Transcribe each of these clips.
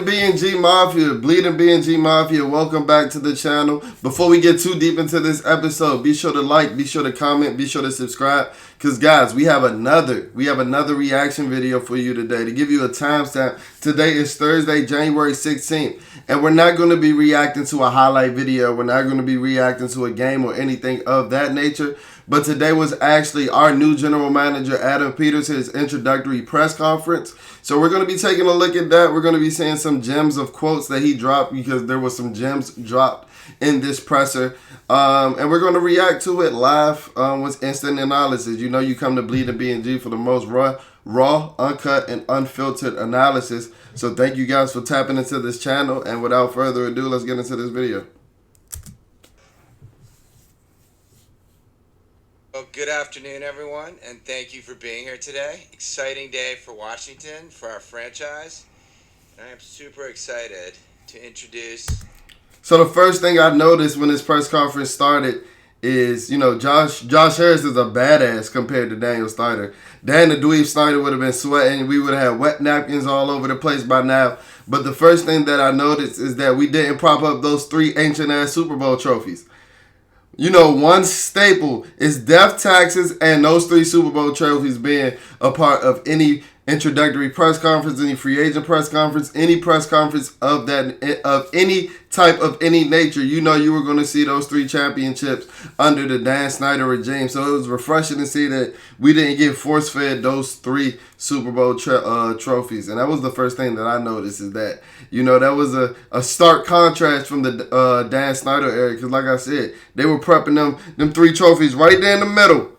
Bleeding B&G Mafia, Bleeding B&G Mafia, welcome back to the channel. Before we get too deep into this episode, be sure to like, be sure to comment, be sure to subscribe. Because guys, we have another reaction video for you today to give you a timestamp. Today is Thursday, January 16th. And we're not going to be reacting to a highlight video. We're not going to be reacting to a game or anything of that nature. But today was actually our new general manager, Adam Peters, his introductory press conference. So we're going to be taking a look at that. We're going to be seeing some gems of quotes that he dropped because there was some gems dropped in this presser. And we're going to react to it live with instant analysis. You know you come to Bleeding B&G for the most raw, uncut, and unfiltered analysis. So thank you guys for tapping into this channel. And without further ado, let's get into this video. Well, good afternoon, everyone, and thank you for being here today. Exciting day for Washington, for our franchise, and I am super excited to introduce... So the first thing I noticed when this press conference started is, you know, Josh Harris is a badass compared to Daniel Snyder. Dan the Dweeb Snyder would have been sweating. We would have had wet napkins all over the place by now. But the first thing that I noticed is that we didn't prop up those 3 ancient-ass Super Bowl trophies. You know, one staple is death taxes and those 3 Super Bowl trophies being a part of any introductory press conference, any free agent press conference, any press conference of any type of any nature. You know you were going to see those 3 championships under the Dan Snyder regime. So it was refreshing to see that we didn't get force-fed those 3 Super Bowl trophies. And that was the first thing that I noticed is that, you know, that was a stark contrast from the Dan Snyder era. Because like I said, they were prepping them 3 trophies right there in the middle.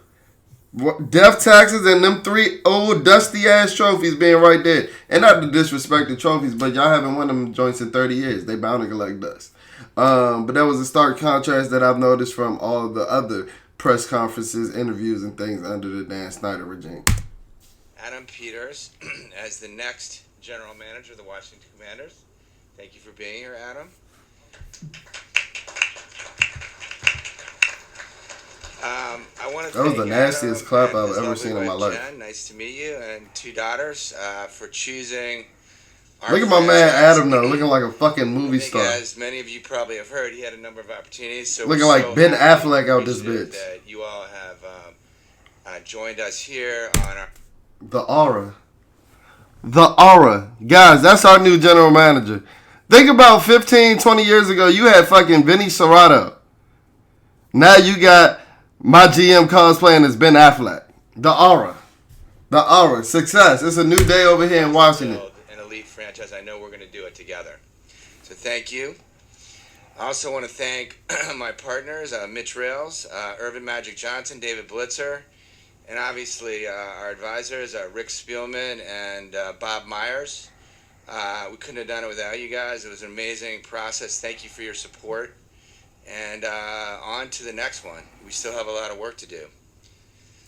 Death taxes and them 3 old dusty ass trophies being right there. And not to disrespect the trophies, but y'all haven't won them joints in 30 years. They bound to collect dust. But that was a stark contrast that I've noticed from all of the other press conferences, interviews, and things under the Dan Snyder regime. Adam Peters as the next general manager of the Washington Commanders. Thank you for being here, Adam. I want to that was the nastiest clap I've ever seen in my life. Jen, nice to meet you, and 2 daughters for choosing. Look at my man Adam though, looking like a fucking movie star. As many of you probably have heard, he had a number of opportunities. So looking like Ben Affleck out this bitch. That you all have joined us here on our The aura, guys. That's our new general manager. Think about 15, 20 years ago, you had fucking Vinny Serrato. Now you got my GM cosplaying as Ben Affleck. The aura, success. It's a new day over here in Washington. An elite franchise. I know we're going to do it together. So thank you. I also want to thank my partners, Mitch Rails, Irvin Magic Johnson, David Blitzer, and obviously our advisors, Rick Spielman and Bob Myers. We couldn't have done it without you guys. It was an amazing process. Thank you for your support. And on to the next one. We still have a lot of work to do.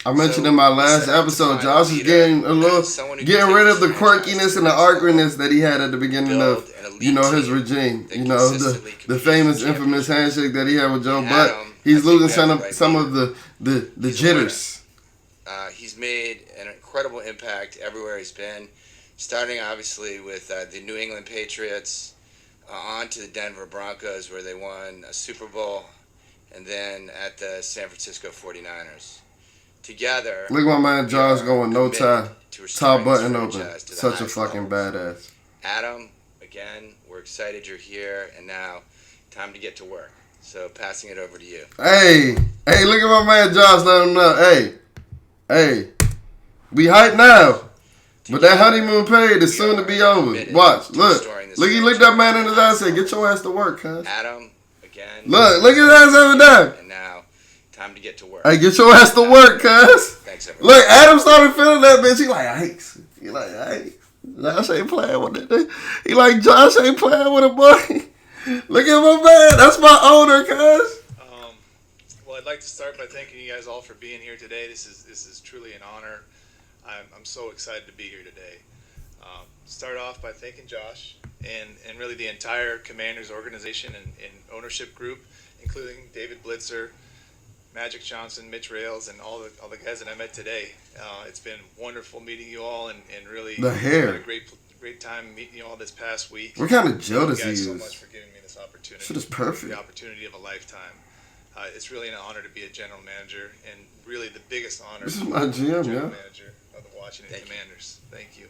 I mentioned in my last episode, Josh is getting rid of the quirkiness and the awkwardness that he had at the beginning of, you know, his regime. You know, the famous, infamous handshake that he had with Joe Buck. He's losing some of the jitters. He's made an incredible impact everywhere he's been, starting obviously with the New England Patriots, on to the Denver Broncos where they won a Super Bowl, and then at the San Francisco 49ers. Together, look at my man Josh going no tie, top button open. Such a fucking badass. Adam, again, we're excited you're here, and now time to get to work. So passing it over to you. Hey, look at my man Josh. Let him know. Hey, we hype now. But that honeymoon period is soon to be over. Watch, look. He looked that man in his eye and said, "Get your ass to work, cuz." Adam, again. Look at his ass over there. And now, time to get to work. Hey, get your ass to work, cuz. Thanks, everyone. Look, Adam started feeling that bitch. He like, yikes. He like, hey, Josh ain't playing with it. He like, Josh ain't playing with it, boy. Look at my man. That's my owner, cuz. Well, I'd like to start by thanking you guys all for being here today. This is truly an honor. I'm so excited to be here today. Start off by thanking Josh and really the entire Commanders organization and ownership group, including David Blitzer, Magic Johnson, Mitch Rails, and all the guys that I met today. It's been wonderful meeting you all and really the hair. Had a great time meeting you all this past week. What kind of Joe does Thank he you guys use? so much for giving me this opportunity. Shit is perfect. The opportunity of a lifetime. It's really an honor to be a general manager, and really the biggest honor. This is my GM, general yeah. manager of the Washington Commanders. Thank you.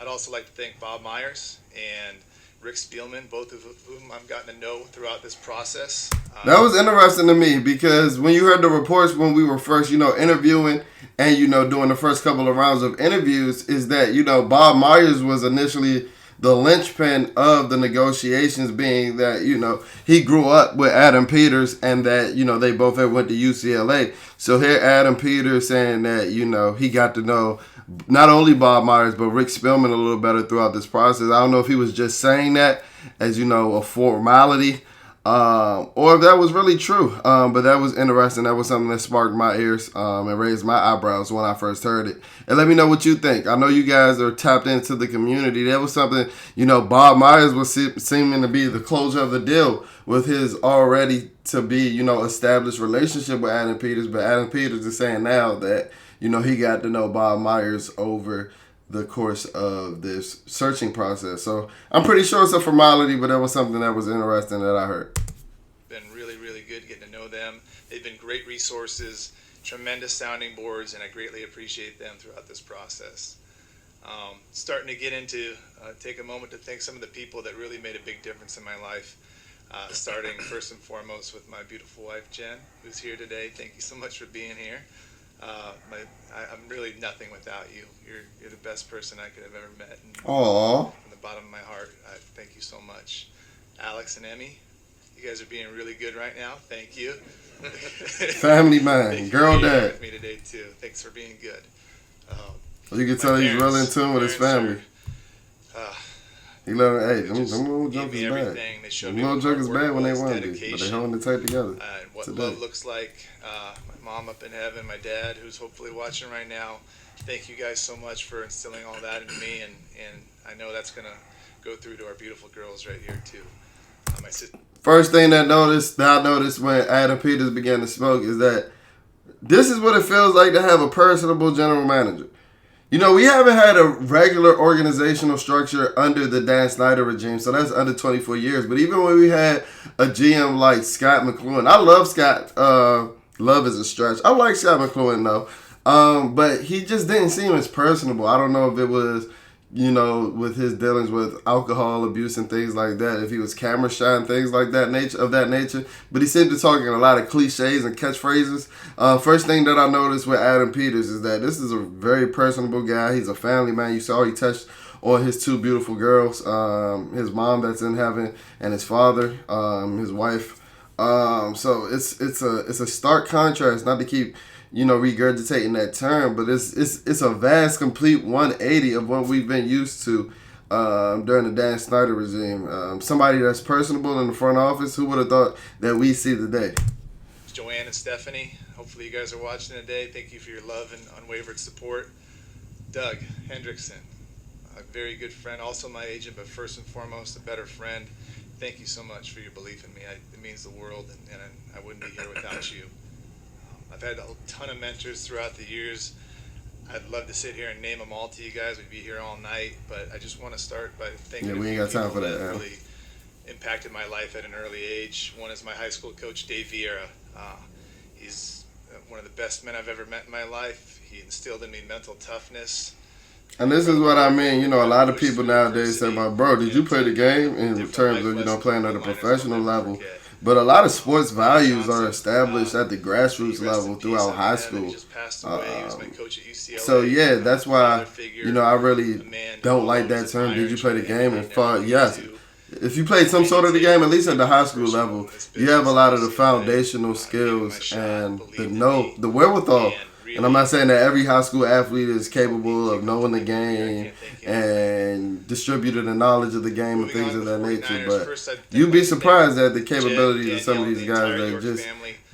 I'd also like to thank Bob Myers and Rick Spielman, both of whom I've gotten to know throughout this process. That was interesting to me because when you heard the reports when we were first, interviewing and, doing the first couple of rounds of interviews, is that, Bob Myers was initially the linchpin of the negotiations, being that, he grew up with Adam Peters and that, they both had went to UCLA. So here Adam Peters saying that, he got to know not only Bob Myers, but Rick Spielman a little better throughout this process. I don't know if he was just saying that as, a formality, or if that was really true. But that was interesting. That was something that sparked my ears and raised my eyebrows when I first heard it. And let me know what you think. I know you guys are tapped into the community. That was something, Bob Myers was seeming to be the closure of the deal with his already to be, established relationship with Adam Peters. But Adam Peters is saying now that, he got to know Bob Myers over the course of this searching process. So I'm pretty sure it's a formality, but that was something that was interesting that I heard. Been really, really good getting to know them. They've been great resources, tremendous sounding boards, and I greatly appreciate them throughout this process. Starting to get into, take a moment to thank some of the people that really made a big difference in my life. Starting first and foremost with my beautiful wife, Jen, who's here today. Thank you so much for being here. I'm really nothing without you. You're the best person I could have ever met. And Aww. from the bottom of my heart, I thank you so much. Alex and Emmy, you guys are being really good right now. Thank you. Family man, girl dad. With me today too. Thanks for being good. You can tell he's real in tune with his family. He love it. Hey, them little jokers is bad. Them little jokers bad when they want to be, but they holding it tight together. And what love looks like. My mom up in heaven, my dad, who's hopefully watching right now. Thank you guys so much for instilling all that in me, and I know that's gonna go through to our beautiful girls right here too. My sister. First thing that I noticed when Adam Peters began to smoke is that this is what it feels like to have a personable general manager. We haven't had a regular organizational structure under the Dan Snyder regime, so that's under 24 years. But even when we had a GM like Scott McLuhan, I love Scott. Love is a stretch. I like Scott McLuhan, though. But he just didn't seem as personable. I don't know if it was, with his dealings with alcohol abuse and things like that, if he was camera shy and things like that nature. But he seemed to talk in a lot of cliches and catchphrases. First thing that I noticed with Adam Peters is that this is a very personable guy. He's a family man. You saw he touched on his two beautiful girls, his mom that's in heaven and his father, his wife. So it's a stark contrast, not to keep regurgitating that term, but it's a vast, complete 180 of what we've been used to during the Dan Snyder regime. Somebody that's personable in the front office, who would have thought that we see today? Joanne and Stephanie, hopefully you guys are watching today. Thank you for your love and unwavered support. Doug Hendrickson, a very good friend, also my agent, but first and foremost, a better friend. Thank you so much for your belief in me. It means the world, and I wouldn't be here without you. I've had a ton of mentors throughout the years. I'd love to sit here and name them all to you guys. We'd be here all night, but I just want to start by thanking we ain't got time for that. Really impacted my life at an early age. One is my high school coach, Dave Vieira. He's one of the best men I've ever met in my life. He instilled in me mental toughness. And this is what I mean. A lot of people nowadays say, bro, did you play the game in terms of, playing at a professional level? But a lot of sports values are established at the grassroots level throughout high school. So, yeah, that's why, I really don't like that term, did you play the game? And yes, if you played some sort of the game, at least at the high school level, you have a lot of the foundational skills and the wherewithal. And I'm not saying that every high school athlete is capable of knowing the game and distributing the knowledge of the game and things of that nature, but you'd be surprised at the capabilities of some of these guys that just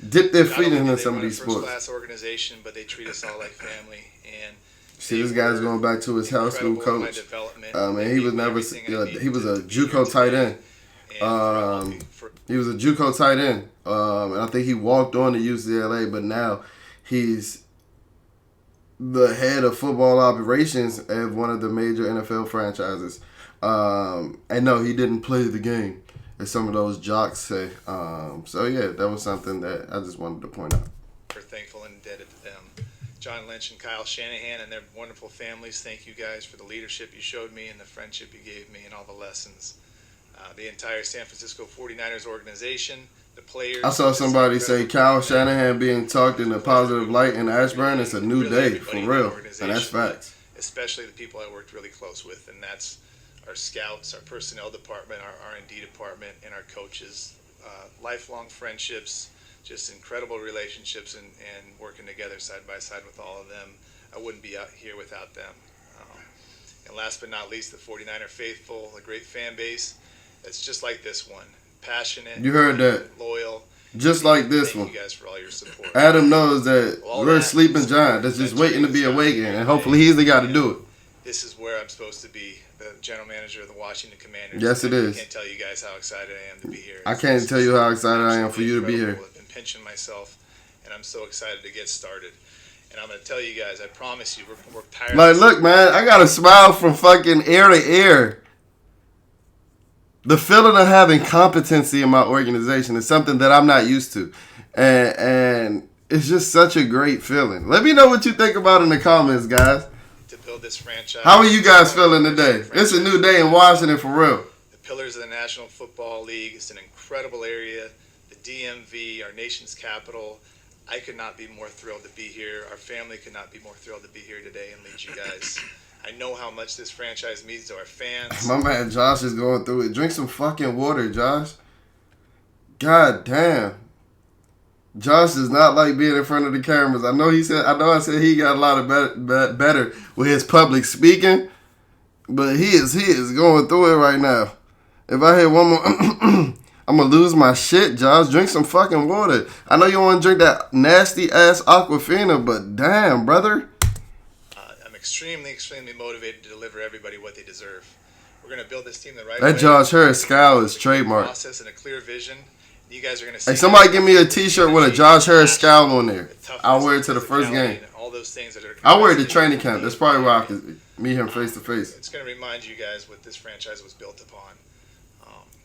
dip their feet into some of these sports. First-class organization, but they treat us all like family. And see, this guy's going back to his high school coach. And he was he was a JUCO tight end. He was a JUCO tight end. And I think he walked on to UCLA, but now he's the head of football operations at one of the major NFL franchises. And no, he didn't play the game, as some of those jocks say. So yeah, that was something that I just wanted to point out. We're thankful and indebted to them. John Lynch and Kyle Shanahan and their wonderful families, thank you guys for the leadership you showed me and the friendship you gave me and all the lessons. The entire San Francisco 49ers organization, the players. I saw somebody say Kyle Shanahan being talked in a positive light in Ashburn. It's a new day, for real. And that's facts. Especially the people I worked really close with, and that's our scouts, our personnel department, our R&D department, and our coaches. Lifelong friendships, just incredible relationships, and working together side by side with all of them. I wouldn't be out here without them. And last but not least, the 49er faithful, a great fan base. It's just like this one. Passionate. You heard that. Loyal. Just like this Thank one. you guys for all your support. Adam knows that we're a sleeping giant that's just waiting to be awakened, and hopefully he's the guy to do it. This is where I'm supposed to be, the general manager of the Washington Commanders. Yes, it is. I can't tell you guys how excited I am to be here. I can't tell you how excited I am for you to be here. I've been pinching myself, and I'm so excited to get started. And I'm going to tell you guys, I promise you, we're tired. Like, look, man, I got a smile from fucking ear to ear. The feeling of having competency in my organization is something that I'm not used to. And it's just such a great feeling. Let me know what you think about in the comments, guys. To build this franchise. How are you guys feeling today? It's a new day in Washington, for real. The pillars of the National Football League. It's an incredible area. The DMV, our nation's capital. I could not be more thrilled to be here. Our family could not be more thrilled to be here today and lead you guys. I know how much this franchise means to our fans. My man Josh is going through it. Drink some fucking water, Josh. God damn. Josh does not like being in front of the cameras. I know I said he got a lot of better with his public speaking, but he is going through it right now. If I hear one more, I'm going to lose my shit, Josh. Drink some fucking water. I know you want to drink that nasty-ass Aquafina, but damn, brother. I'm extremely motivated to deliver everybody what they deserve. We're going to build this team the right way. That Josh Harris scowl is trademark. Process and a clear vision. You guys are going to see. Hey, somebody give me a t-shirt with a Josh Harris scowl on there. I'll wear it to the first game. All those things that are. I'll wear it to training camp. That's probably where I can meet him face to face. It's going to remind you guys what this franchise was built upon.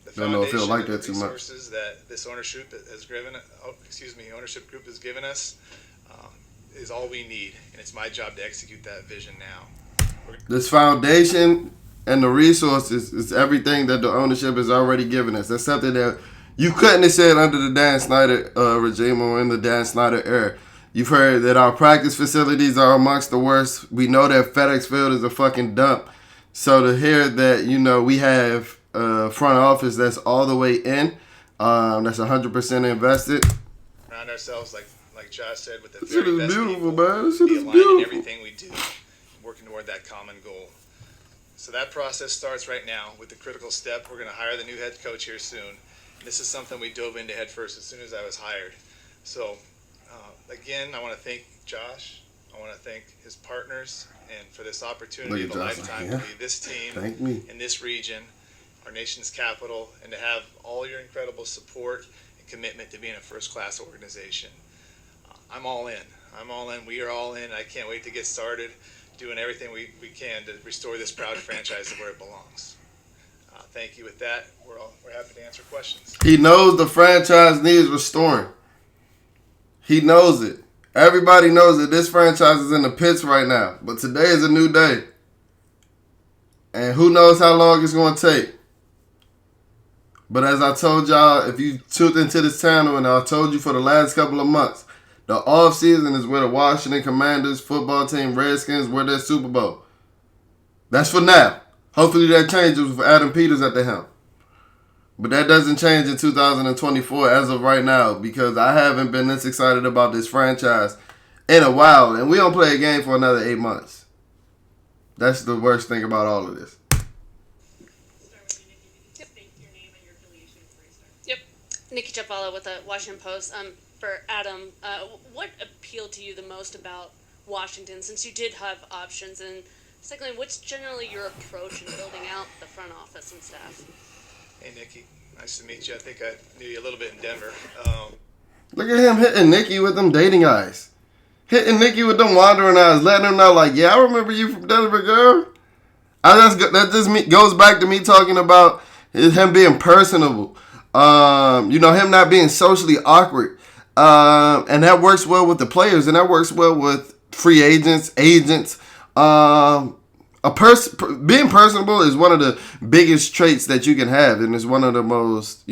The Don't know if he'll like that too much. Resources that this ownership group has given us is all we need, and it's my job to execute that vision now. This foundation and the resources is everything that the ownership has already given us. That's something that you couldn't have said under the Dan Snyder regime or in the Dan Snyder era. You've heard that our practice facilities are amongst the worst. We know that FedEx Field is a fucking dump. So to hear that, we have front office that's all the way in, that's 100% invested. Around ourselves, like Josh said, with the This shit very is best beautiful, people, man. This shit be is aligned in beautiful. everything we do, working toward that common goal. So that process starts right now with the critical step. We're going to hire the new head coach here soon. This is something we dove into head first as soon as I was hired. So, again, I want to thank Josh. I want to thank his partners and for this opportunity of a lifetime to lead this team in this region, our nation's capital, and to have all your incredible support and commitment to being a first-class organization. I'm all in. We are all in. I can't wait to get started doing everything we can to restore this proud franchise to where it belongs. Thank you. With that, we're happy to answer questions. He knows the franchise needs restoring. He knows it. Everybody knows that this franchise is in the pits right now. But today is a new day. And who knows how long it's going to take. But as I told y'all, if you tuned into this channel, and I told you for the last couple of months, the offseason is where the Washington Commanders football team, Redskins, where their Super Bowl. That's for now. Hopefully that changes with Adam Peters at the helm. But that doesn't change in 2024 as of right now, because I haven't been this excited about this franchise in a while. And we don't play a game for another 8 months. That's the worst thing about all of this. Yep. Nikki Chapala with the Washington Post. For Adam, what appealed to you the most about Washington, since you did have options? And secondly, what's generally your approach in building out the front office and staff? Hey, Nikki. Nice to meet you. I think I knew you a little bit in Denver. Look at him hitting Nikki with them dating eyes. Hitting Nikki with them wandering eyes, letting her know, like, yeah, I remember you from Denver, girl. That just goes back to me talking about him being personable. Him not being socially awkward. And that works well with the players, and that works well with free agents. Being personable is one of the biggest traits that you can have, and it's one of the most,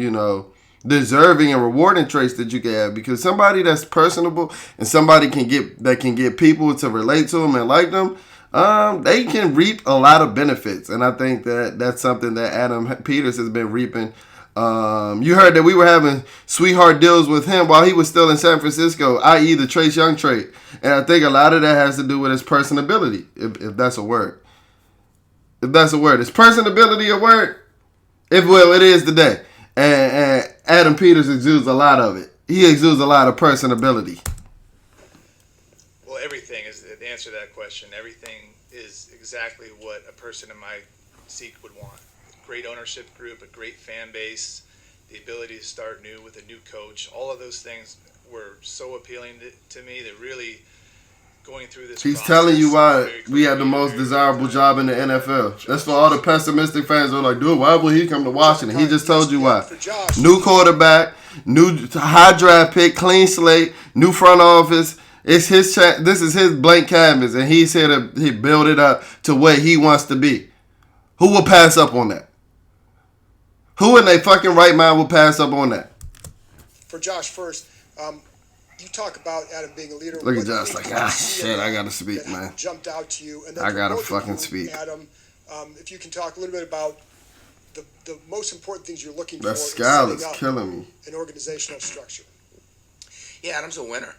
deserving and rewarding traits that you can have, because somebody that's personable and somebody can get people to relate to them and like them, they can reap a lot of benefits. And I think that's something that Adam Peters has been reaping. You heard that we were having sweetheart deals with him while he was still in San Francisco, i.e. the Trace Young trade. And I think a lot of that has to do with his personability, if that's a word. If that's a word. Is personability a word? It is today. And Adam Peters exudes a lot of it. He exudes a lot of personability. Well, everything is the answer to that question. Everything is exactly what a person in my seat would want. Great ownership group, a great fan base, the ability to start new with a new coach. All of those things were so appealing to me that really going through this He's process, telling you why we had the most desirable job in the NFL. That's for all the pessimistic fans who are like, dude, why would he come to Washington? He just told you why. New quarterback, new high draft pick, clean slate, new front office. It's his this is his blank canvas, and he's here to build it up to where he wants to be. Who will pass up on that? Who in their fucking right mind will pass up on that? For Josh first, you talk about Adam being a leader. Look at Josh like, shit, I gotta speak, man. Jumped out to you, and then I gotta both fucking of you, speak. Adam, if you can talk a little bit about the most important things you're looking That for. scowl is killing me. An organizational structure. Yeah, Adam's a winner.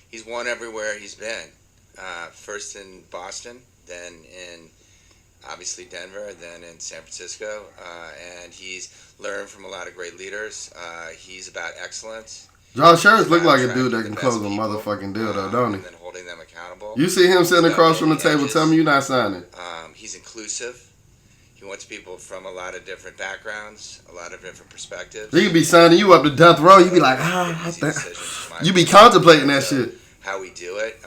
He's won everywhere he's been. First in Boston, then in obviously Denver, then in San Francisco, and he's learned from a lot of great leaders. He's about excellence. Josh Harris look like a dude that can close a motherfucking deal, though, don't he? And then holding them accountable. You see him sitting across from the table. Tell me you're not signing. He's inclusive. He wants people from a lot of different backgrounds, a lot of different perspectives. He could be signing you up to death row. You be like, you be contemplating that shit. How we do it.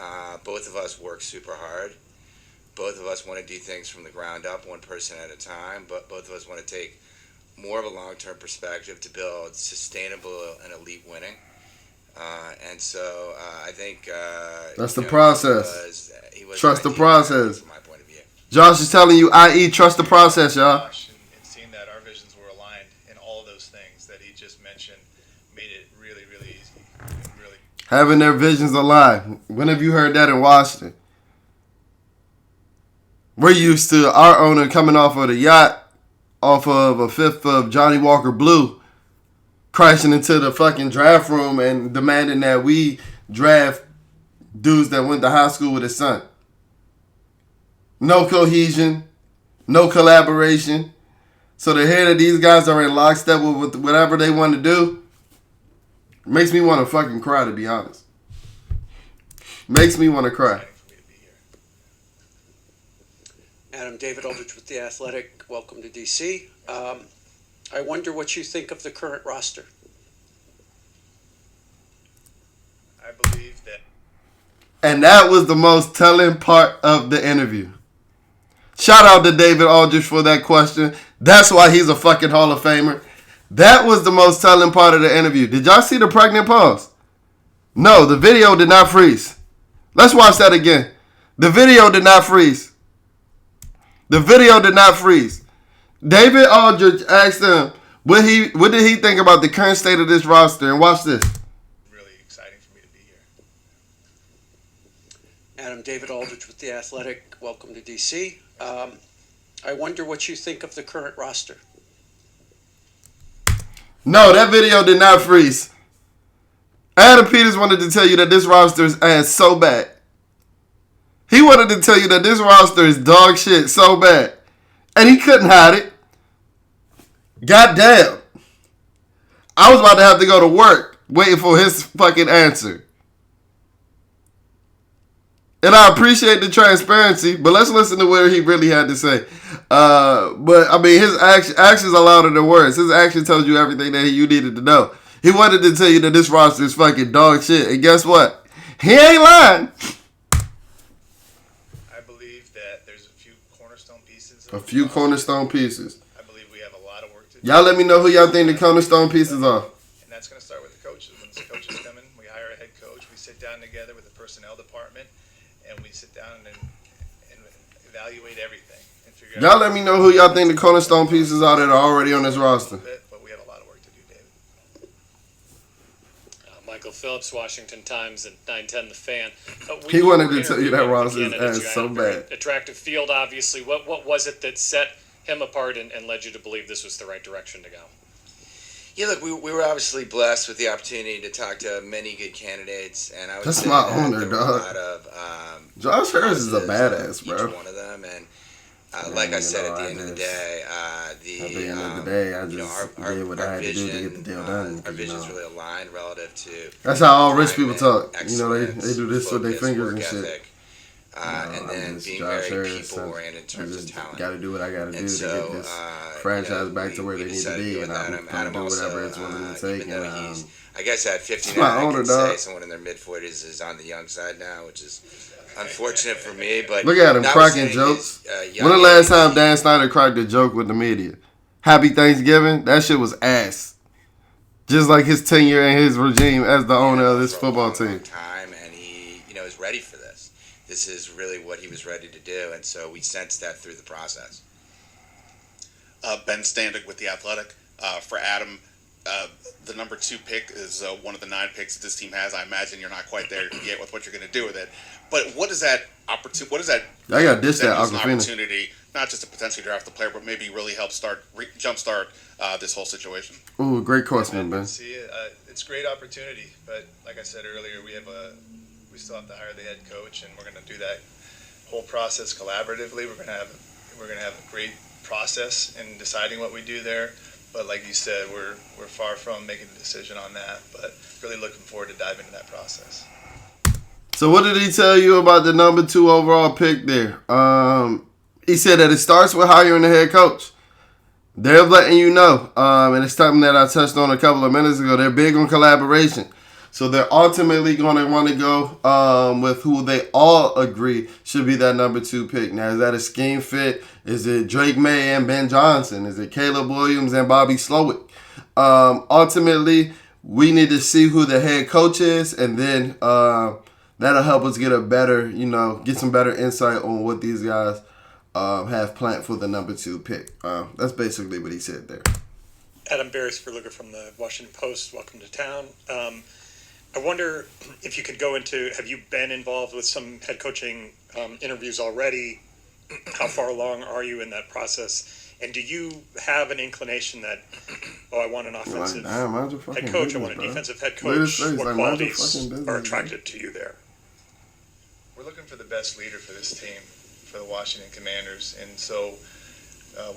Both of us work super hard. Both of us want to do things from the ground up, one person at a time. But both of us want to take more of a long-term perspective to build sustainable and elite winning. And so I think that's the process. He was trust the process. From my point of view. Josh is telling you, i.e., trust the process, y'all. And seeing that our visions were aligned in all those things that he just mentioned made it really, really easy. Really. Having their visions aligned. When have you heard that in Washington? We're used to our owner coming off of the yacht, off of a fifth of Johnny Walker Blue, crashing into the fucking draft room and demanding that we draft dudes that went to high school with his son. No cohesion, no collaboration. So to hear that these guys are in lockstep with whatever they want to do, makes me want to fucking cry, to be honest. Makes me want to cry. Adam, David Aldridge with The Athletic. Welcome to D.C. I wonder what you think of the current roster. I believe that. And that was the most telling part of the interview. Shout out to David Aldridge for that question. That's why he's a fucking Hall of Famer. That was the most telling part of the interview. Did y'all see the pregnant pause? No, the video did not freeze. Let's watch that again. The video did not freeze. The video did not freeze. David Aldridge asked him, what did he think about the current state of this roster? And watch this. Really exciting for me to be here. Adam, David Aldridge with The Athletic. Welcome to D.C. I wonder what you think of the current roster. No, that video did not freeze. Adam Peters wanted to tell you that this roster is ass so bad. He wanted to tell you that this roster is dog shit so bad. And he couldn't hide it. Goddamn. I was about to have to go to work waiting for his fucking answer. And I appreciate the transparency, but let's listen to what he really had to say. But, I mean, his actions are louder than words. His action tells you everything that you needed to know. He wanted to tell you that this roster is fucking dog shit. And guess what? He ain't lying. I believe that there's a few cornerstone pieces. A few cornerstone pieces. I believe we have a lot of work to do. Y'all let me know who y'all think the cornerstone pieces are. And that's going to start with the coaches. When the coaches come in, we hire a head coach. We sit down together with the personnel department, and we sit down and evaluate everything and figure out. Y'all let me know who y'all think the cornerstone pieces are that are already on this roster. But we have a lot of work to do, David. Michael Phillips, Washington Times, and 910 The Fan. He wanted to tell you that roster's ass so bad. Attractive field, obviously. What was it that set him apart and led you to believe this was the right direction to go? Yeah, look, we were obviously blessed with the opportunity to talk to many good candidates, and I would That's say my that owner, there were dog. a lot of Josh Harris is a positives badass, of bro. Each one of them, and like I said, at the end of the day, At the end of the day, I you know, just our did what I had to do to get the deal done. Our vision's really aligned relative to. That's how all rich people alignment, talk. You know, they do this with their focus, fingers work and shit. ethic, and then being Josh very Harris, people-oriented in terms of talent. Got to do what I got to do And to so, get this franchise back to where they need to decided be, go and with I'm Adam. going to Adam do whatever it's also, willing to take. even though And he's, I guess at 59, my I owner, can say dog. someone in their mid-40s is on the young side now, which is unfortunate for me. But look at him cracking notwithstanding jokes. his, When the young last age, time Dan Snyder cracked a joke with the media? Happy Thanksgiving. That shit was ass. Just like his tenure and his regime as the owner of this for a football long, team. long time, and he, is ready for this. This is really what he was ready to do, and so we sensed that through the process. Ben Standig with The Athletic. For Adam, the number 2 pick is one of the 9 picks that this team has. I imagine you're not quite there yet with what you're going to do with it. But what is that opportunity? What is that? I got this that present as an Aquafina. opportunity, not just to potentially draft the player, but maybe really help jumpstart this whole situation. Ooh, great question, Ben. See, it's a great opportunity, but like I said earlier, we still have to hire the head coach, and we're going to do that whole process collaboratively. We're going to have a great process in deciding what we do there. But like you said, we're far from making a decision on that. But really looking forward to diving into that process. So what did he tell you about the number 2 overall pick there? He said that it starts with hiring the head coach. They're letting you know, and it's something that I touched on a couple of minutes ago. They're big on collaboration. So they're ultimately going to want to go with who they all agree should be that number 2 pick. Now, is that a scheme fit? Is it Drake May and Ben Johnson? Is it Caleb Williams and Bobby Slowick? Ultimately, we need to see who the head coach is, and then that'll help us get a better, get some better insight on what these guys have planned for the number 2 pick. That's basically what he said there. Adam Beresford from the Washington Post. Welcome to town. I wonder if you could go into, have you been involved with some head coaching interviews already? How far along are you in that process? And do you have an inclination that, I want an offensive head coach, I want a defensive head coach? What qualities are attracted to you there? We're looking for the best leader for this team, for the Washington Commanders. And so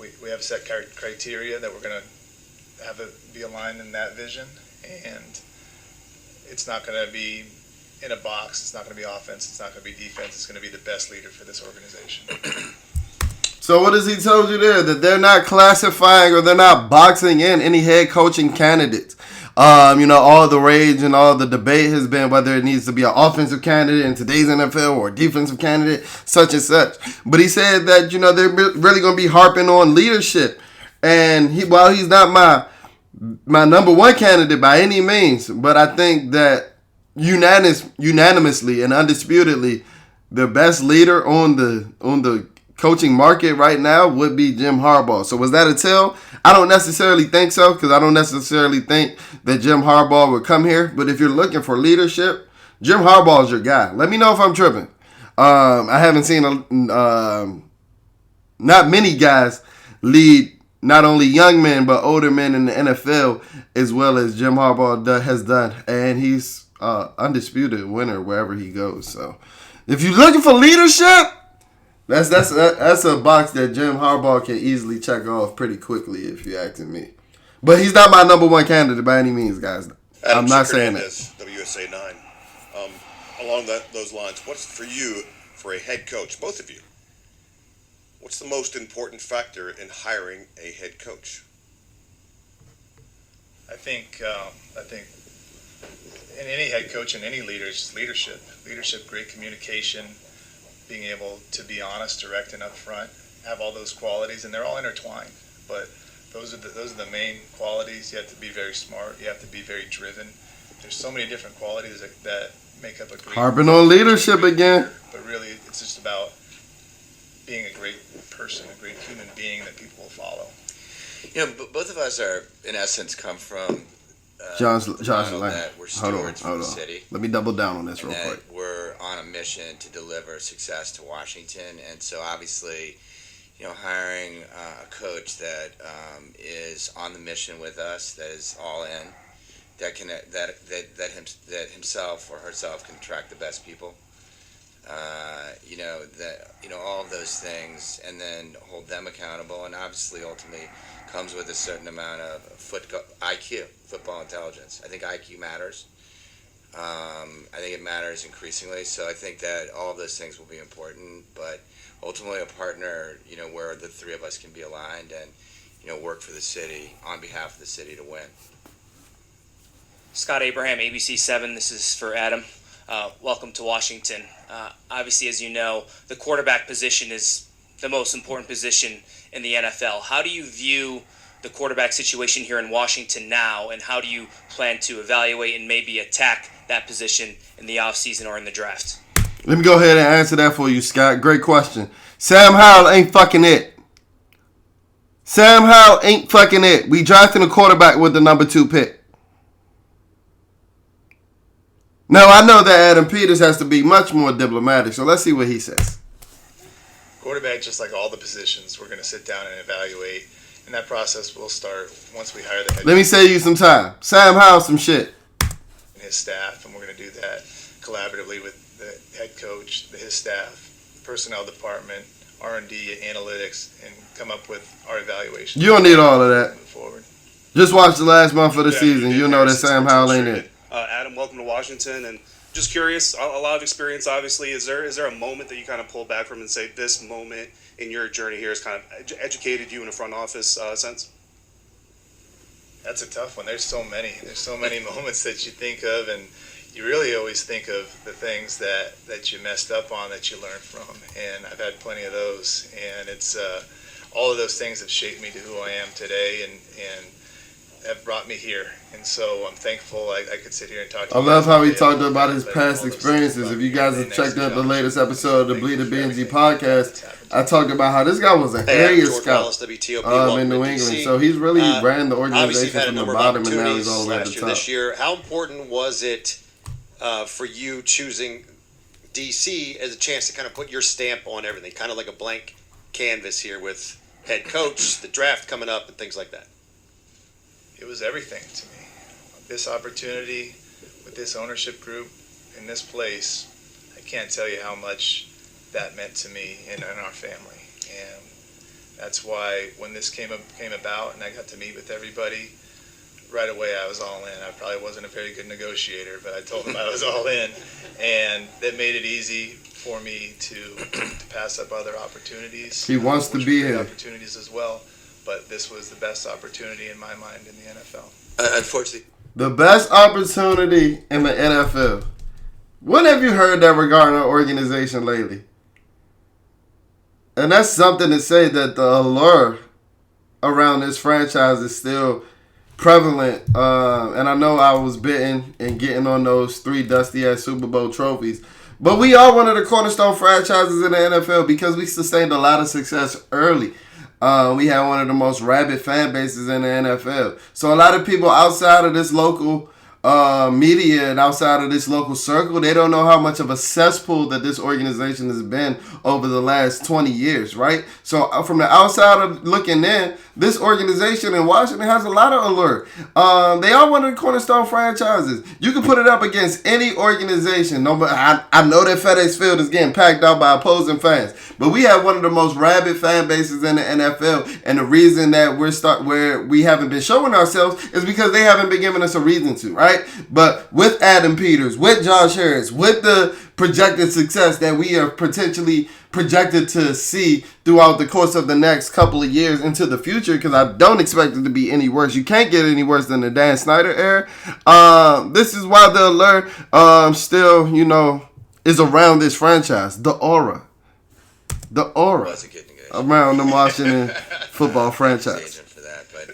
we have set criteria that we're going to have it be aligned in that vision. And it's not going to be in a box. It's not going to be offense. It's not going to be defense. It's going to be the best leader for this organization. So what has he told you there? That they're not classifying or they're not boxing in any head coaching candidates. All the rage and all the debate has been whether it needs to be an offensive candidate in today's NFL or a defensive candidate, such and such. But he said that, they're really going to be harping on leadership. And while he's not my number 1 candidate by any means, but I think that unanimously and undisputedly, the best leader on the coaching market right now would be Jim Harbaugh. So was that a tell? I don't necessarily think so, because I don't necessarily think that Jim Harbaugh would come here. But if you're looking for leadership, Jim Harbaugh is your guy. Let me know if I'm tripping. I haven't seen not many guys lead not only young men, but older men in the NFL, as well as Jim Harbaugh has done. And he's undisputed winner wherever he goes. So if you're looking for leadership, that's a box that Jim Harbaugh can easily check off pretty quickly, if you're asking me. But he's not my number 1 candidate by any means, guys. I'm not saying that. WSA 9. Along those lines, what's for you, for a head coach, both of you, what's the most important factor in hiring a head coach? I think in any head coach and any leader is just leadership. Leadership, great communication, being able to be honest, direct, and upfront, have all those qualities, and they're all intertwined. But those are the main qualities. You have to be very smart. You have to be very driven. There's so many different qualities that make up a great. Harping on leadership again. But really, it's just about being a great person, a great human being that people will follow. You know, both of us are, in essence, come from Josh, that we're stewards hold on. for the city. Let me double down on this real that quick. We're on a mission to deliver success to Washington, and so obviously, you know, hiring a coach that is on the mission with us, that is all in, that can that himself or herself can attract the best people. All of those things, and then hold them accountable, and obviously, ultimately, comes with a certain amount of IQ, football intelligence. I think IQ matters. I think it matters increasingly. So I think that all of those things will be important, but ultimately, a partner, you know, where the three of us can be aligned and, you know, work for the city on behalf of the city to win. Scott Abraham, ABC7. This is for Adam. Welcome to Washington. Obviously, as you know, the quarterback position is the most important position in the NFL. How do you view the quarterback situation here in Washington now, and how do you plan to evaluate and maybe attack that position in the offseason or in the draft? Let me go ahead and answer that for you, Scott. Great question. Sam Howell ain't fucking it. Sam Howell ain't fucking it. We drafting a quarterback with the number 2 pick. Now, I know that Adam Peters has to be much more diplomatic, so let's see what he says. Quarterback, just like all the positions, we're going to sit down and evaluate, and that process will start once we hire the head Let me save you some time. Sam Howell some shit. and his staff, and we're going to do that collaboratively with the head coach, his staff, personnel department, R&D, analytics, and come up with our evaluation. You don't need all of that. Move forward. Just watch the last month of the season. You'll know that Sam Howell ain't it. Adam, welcome to Washington, and just curious, a lot of experience, obviously. Is there a moment that you kind of pull back from and say this moment in your journey here has kind of educated you in a front office sense? That's a tough one. There's so many. There's so many moments that you think of, and you really always think of the things that you messed up on that you learned from. And I've had plenty of those, and it's all of those things have shaped me to who I am today, and have brought me here. And so I'm thankful I could sit here and talk to you. I love how he talked about his past experiences. If you guys have checked out the latest episode of the Bleed the BNG podcast, I talked about how this guy was an area scout in New England. So he's really ran the organization from the bottom, and now he's all the way at the top. This year, how important was it for you choosing DC as a chance to kind of put your stamp on everything, kind of like a blank canvas here with head coach, the draft coming up, and things like that? It was everything to me. This opportunity with this ownership group in this place, I can't tell you how much that meant to me and our family. And that's why when this came about and I got to meet with everybody, right away I was all in. I probably wasn't a very good negotiator, but I told them I was all in. And that made it easy for me to pass up other opportunities. He wants to be here. Opportunities as well. But this was the best opportunity in my mind in the NFL. Unfortunately, the best opportunity in the NFL. When have you heard that regarding our organization lately? And that's something to say that the allure around this franchise is still prevalent. And I know I was bitten in getting on those 3 dusty-ass Super Bowl trophies. But we are one of the cornerstone franchises in the NFL because we sustained a lot of success early. We have one of the most rabid fan bases in the NFL. So a lot of people outside of this local media and outside of this local circle, they don't know how much of a cesspool that this organization has been over the last 20 years, right? So from the outside of looking in, this organization in Washington has a lot of allure. They are one of the cornerstone franchises. You can put it up against any organization. I know that FedEx Field is getting packed out by opposing fans, but we have one of the most rabid fan bases in the NFL, and the reason that where we haven't been showing ourselves is because they haven't been giving us a reason to, right? right? But with Adam Peters, with Josh Harris, with the projected success that we are potentially projected to see throughout the course of the next couple of years into the future, because I don't expect it to be any worse. You can't get any worse than the Dan Snyder era. This is why the allure still, is around this franchise. The aura around the Washington football franchise. For that, but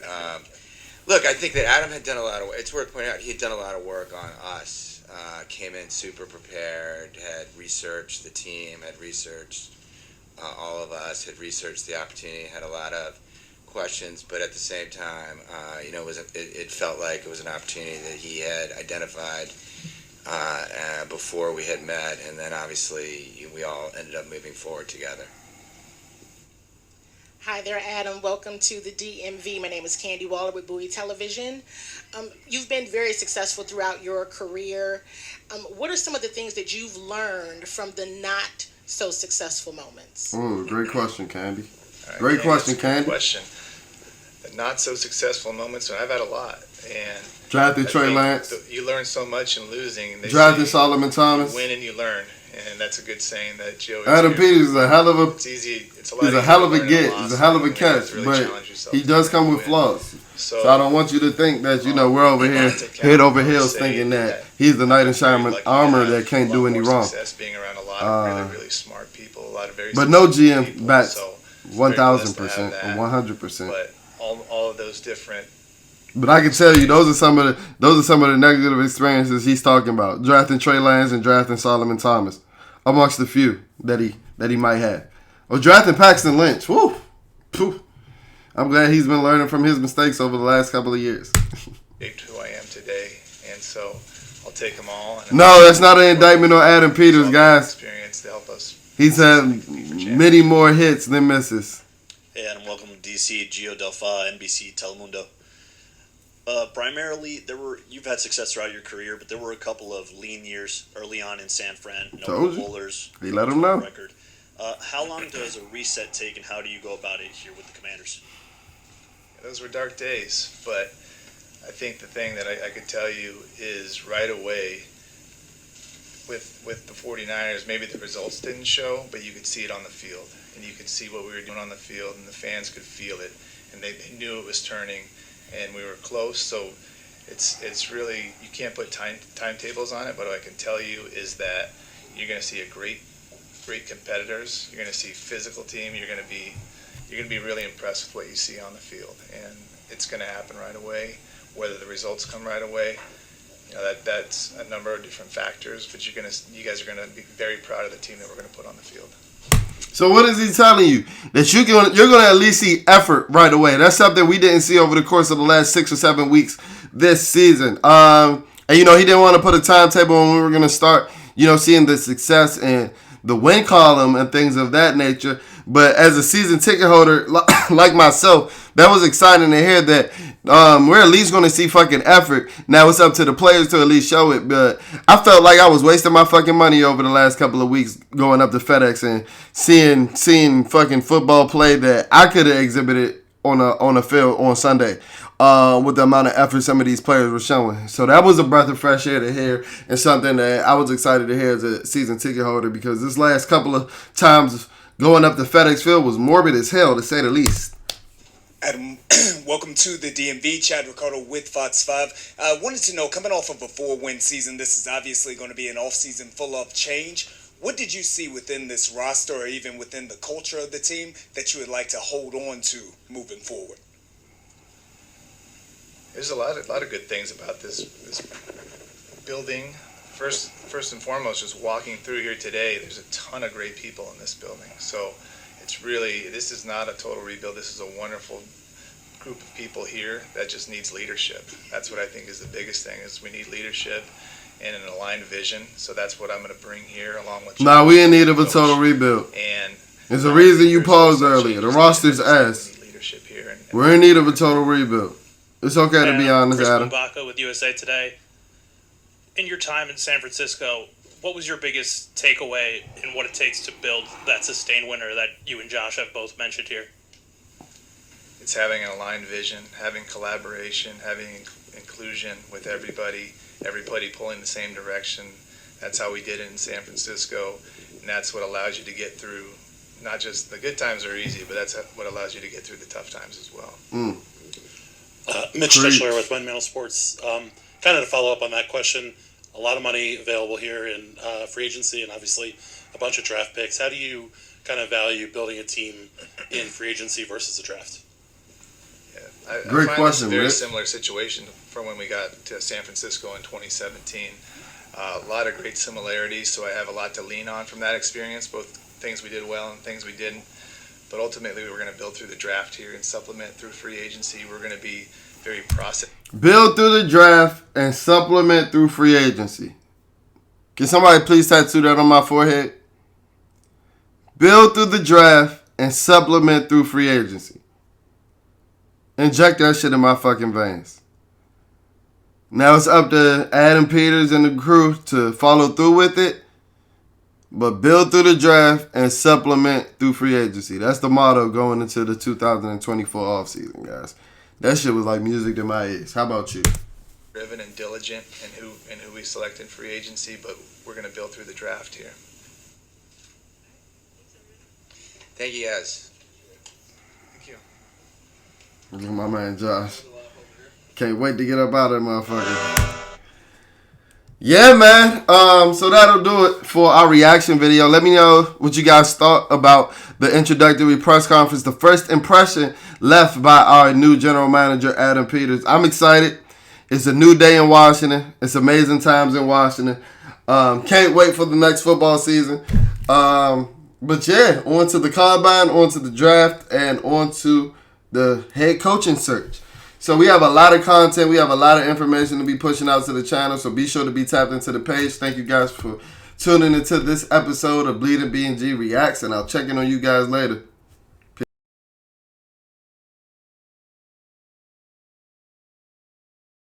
look, I think that Adam had done a lot of. It's worth pointing out he had done a lot of work on us. Came in super prepared, had researched the team, had researched all of us, had researched the opportunity, had a lot of questions, but at the same time, it felt like it was an opportunity that he had identified before we had met, and then obviously we all ended up moving forward together. Hi there, Adam. Welcome to the DMV. My name is Candy Waller with Bowie Television. You've been very successful throughout your career. What are some of the things that you've learned from the not so successful moments? Great question, Candy. Great question, Candy. Question. The not so successful moments, and I've had a lot. And drafted Trey Lance. You learn so much in losing. Drafted Solomon Thomas. You win and you learn. And that's a good saying that Joe. Adam Peters is a hell of a. It's easy. It's he's a hell of a get. He's a hell of a catch, but he does come with flaws. So I don't want you to think that we're over here head over heels thinking that he's the knight in shining armor that can't do any wrong. Being around a lot of really smart people, a lot of very. But no GM bats 1,000% or 100%. But all of those different. But I can tell you, those are some of the negative experiences he's talking about. Drafting Trey Lance and drafting Solomon Thomas, amongst the few that he might have. Or drafting Paxton Lynch. Woo! Poof. I'm glad he's been learning from his mistakes over the last couple of years. Who I am today, and so I'll take them all. No, that's not an indictment on Adam Peters, guys. Experience to help us. He's had many more hits than misses. Hey, Adam, welcome to DC, Gio Delfa, NBC Telemundo. Primarily, you've had success throughout your career, but there were a couple of lean years early on in San Fran. Told you. He let him know. Record. How long does a reset take, and how do you go about it here with the Commanders? Those were dark days, but I think the thing that I could tell you is right away with the 49ers, maybe the results didn't show, but you could see it on the field, and you could see what we were doing on the field, and the fans could feel it, and they knew it was turning. And we were close, so it's really, you can't put timetables on it, but what I can tell you is that you're going to see a great competitors. You're going to see physical team. You're going to be really impressed with what you see on the field, and it's going to happen right away. Whether the results come right away, that's a number of different factors. But you guys are going to be very proud of the team that we're going to put on the field. So what is he telling you? That you're going to at least see effort right away. That's something we didn't see over the course of the last 6 or 7 weeks this season. And he didn't want to put a timetable when we were going to start, seeing the success and the win column and things of that nature. But as a season ticket holder like myself, that was exciting to hear that we're at least going to see fucking effort. Now it's up to the players to at least show it. But I felt like I was wasting my fucking money over the last couple of weeks going up to FedEx and seeing fucking football play that I could have exhibited on a field on Sunday with the amount of effort some of these players were showing. So that was a breath of fresh air to hear, and something that I was excited to hear as a season ticket holder, because this last couple of times going up to FedEx Field was morbid as hell, to say the least. Adam, welcome to the DMV. Chad Ricardo with Fox 5. I wanted to know, coming off of a 4-win season, this is obviously going to be an off-season full of change. What did you see within this roster, or even within the culture of the team, that you would like to hold on to moving forward? There's a lot of good things about this building. First and foremost, just walking through here today, there's a ton of great people in this building. So this is not a total rebuild. This is a wonderful group of people here that just needs leadership. That's what I think is the biggest thing, is we need leadership and an aligned vision. So that's what I'm going to bring here along with you. Nah, we in need of a total rebuild. And there's a reason you paused earlier. The roster's ass. We're in need of a total rebuild. It's okay to be honest, Chris Adam. Mbaka with USA Today. In your time in San Francisco, what was your biggest takeaway in what it takes to build that sustained winner that you and Josh have both mentioned here? It's having an aligned vision, having collaboration, having inclusion with everybody, everybody pulling the same direction. That's how we did it in San Francisco, and that's what allows you to get through. Not just the good times are easy, but that's what allows you to get through the tough times as well. Mitch Tischler with Windmill Sports. Kind of to follow up on that question, a lot of money available here in free agency and obviously a bunch of draft picks. How do you kind of value building a team in free agency versus the draft? Great I find question, it's a very Rick. similar situation from when we got to San Francisco in 2017. A lot of great similarities, so I have a lot to lean on from that experience, both things we did well and things we didn't. But ultimately, we were going to build through the draft here and supplement through free agency. We're going to be very process. Build through the draft and supplement through free agency. Can somebody please tattoo that on my forehead? Build through the draft and supplement through free agency. Inject that shit in my fucking veins. Now it's up to Adam Peters and the crew to follow through with it. But build through the draft and supplement through free agency. That's the motto going into the 2024 offseason, guys. That shit was like music to my ears. How about you? Driven and diligent in who we select in free agency, but we're going to build through the draft here. Thank you, guys. Thank you. Look at my man Josh. Can't wait to get up out of that motherfucker. Yeah, man. So that'll do it for our reaction video. Let me know what you guys thought about the introductory press conference, the first impression left by our new general manager, Adam Peters. I'm excited. It's a new day in Washington. It's amazing times in Washington. Can't wait for the next football season. But yeah, on to the combine, on to the draft, and on to the head coaching search. So we have a lot of content. We have a lot of information to be pushing out to the channel. So be sure to be tapped into the page. Thank you guys for tuning into this episode of Bleeding B&G Reacts. And I'll check in on you guys later.